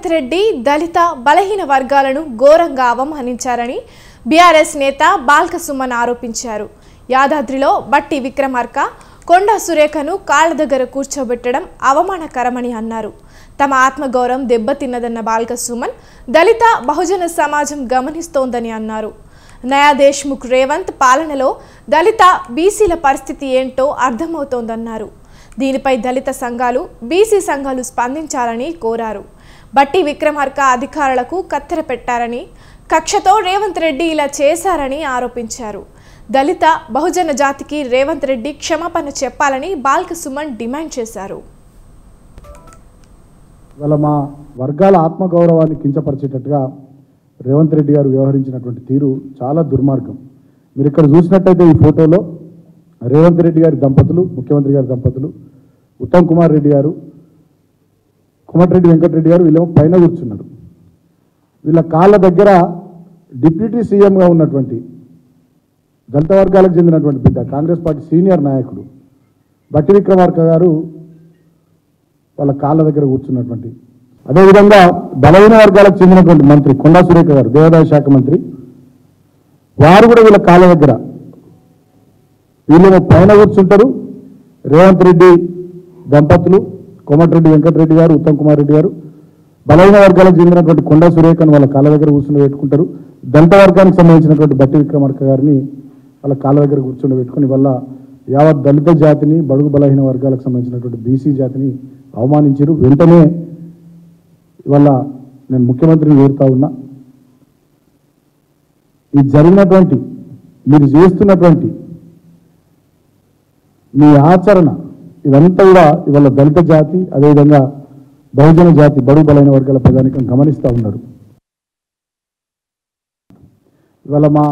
రేవంత్ రెడ్డి దళిత బలహీన వర్గాలను ఘోరంగా అవమానించారని బీఆర్ఎస్ నేత బాల్క సుమన్ ఆరోపించారు. యాదాద్రిలో బట్టి విక్రమార్క, కొండా సురేఖను కాళ్ళ దగ్గర కూర్చోబెట్టడం అవమానకరమని అన్నారు. తమ ఆత్మగౌరవం దెబ్బతిన్నదన్న బాల్క సుమన్ దళిత బహుజన సమాజం గమనిస్తోందని అన్నారు. నయా దేశ్ముఖ్ రేవంత్ పాలనలో దళిత బీసీల పరిస్థితి ఏంటో అర్థమవుతోందన్నారు. దీనిపై దళిత సంఘాలు, బీసీ సంఘాలు స్పందించాలని కోరారు. బట్టి విక్రమార్క అధికారులకు కత్తెర పెట్టారని, కక్షతో రేవంత్ రెడ్డి ఇలా చేశారని ఆరోపించారు. దళిత బహుజన జాతికి రేవంత్ రెడ్డి క్షమాపణ చెప్పాలని బాల్క సుమన్ డిమాండ్ చేశారు. వాళ్ళ మా వర్గాల ఆత్మగౌరవాన్ని కించపరిచేటట్టుగా రేవంత్ రెడ్డి గారు వ్యవహరించినటువంటి తీరు చాలా దుర్మార్గం. మీరు ఇక్కడ చూసినట్టయితే ఈ ఫోటోలో రేవంత్ రెడ్డి గారి దంపతులు, ముఖ్యమంత్రి గారి దంపతులు, ఉత్తమ్ కుమార్ రెడ్డి గారు, కోమటిరెడ్డి వెంకటరెడ్డి గారు వీళ్ళేమో పైన కూర్చున్నారు. వీళ్ళ కాళ్ళ దగ్గర డిప్యూటీ సీఎంగా ఉన్నటువంటి దళిత వర్గాలకు చెందినటువంటి బిడ్డ, కాంగ్రెస్ పార్టీ సీనియర్ నాయకుడు బట్టి విక్రమార్క గారు వాళ్ళ కాళ్ళ దగ్గర కూర్చున్నటువంటి, అదేవిధంగా బలహీన వర్గాలకు చెందినటువంటి మంత్రి కొండా సురేఖ గారు, దేవాదాయ శాఖ మంత్రి, వారు కూడా వీళ్ళ కాళ్ళ దగ్గర, వీళ్ళేమో పైన కూర్చుంటారు. రేవంత్ రెడ్డి దంపతులు, కోమటిరెడ్డి వెంకటరెడ్డి గారు, ఉత్తమ్ కుమార్ రెడ్డి గారు బలహీన వర్గాలకు చెందినటువంటి కొండా సురేఖను వాళ్ళ కాళ్ళ దగ్గర కూర్చుని పెట్టుకుంటారు. దళిత వర్గానికి సంబంధించినటువంటి బట్టి విక్రమార్క గారిని వాళ్ళ కాళ్ళ దగ్గర కూర్చుని పెట్టుకుని వల్ల యావత్ దళిత జాతిని, బడుగు బలహీన వర్గాలకు సంబంధించినటువంటి బీసీ జాతిని అవమానించారు. వెంటనే ఇవాళ నేను ముఖ్యమంత్రిని కోరుతా ఉన్నా, ఈ జరిగినటువంటి మీరు చేస్తున్నటువంటి మీ ఆచరణ ఇదంతా కూడా ఇవాళ దళిత జాతి, అదేవిధంగా బహుజన జాతి, బడుగు బలైన వర్గాల ప్రజానికం గమనిస్తూ ఉన్నారు. ఇవాళ మా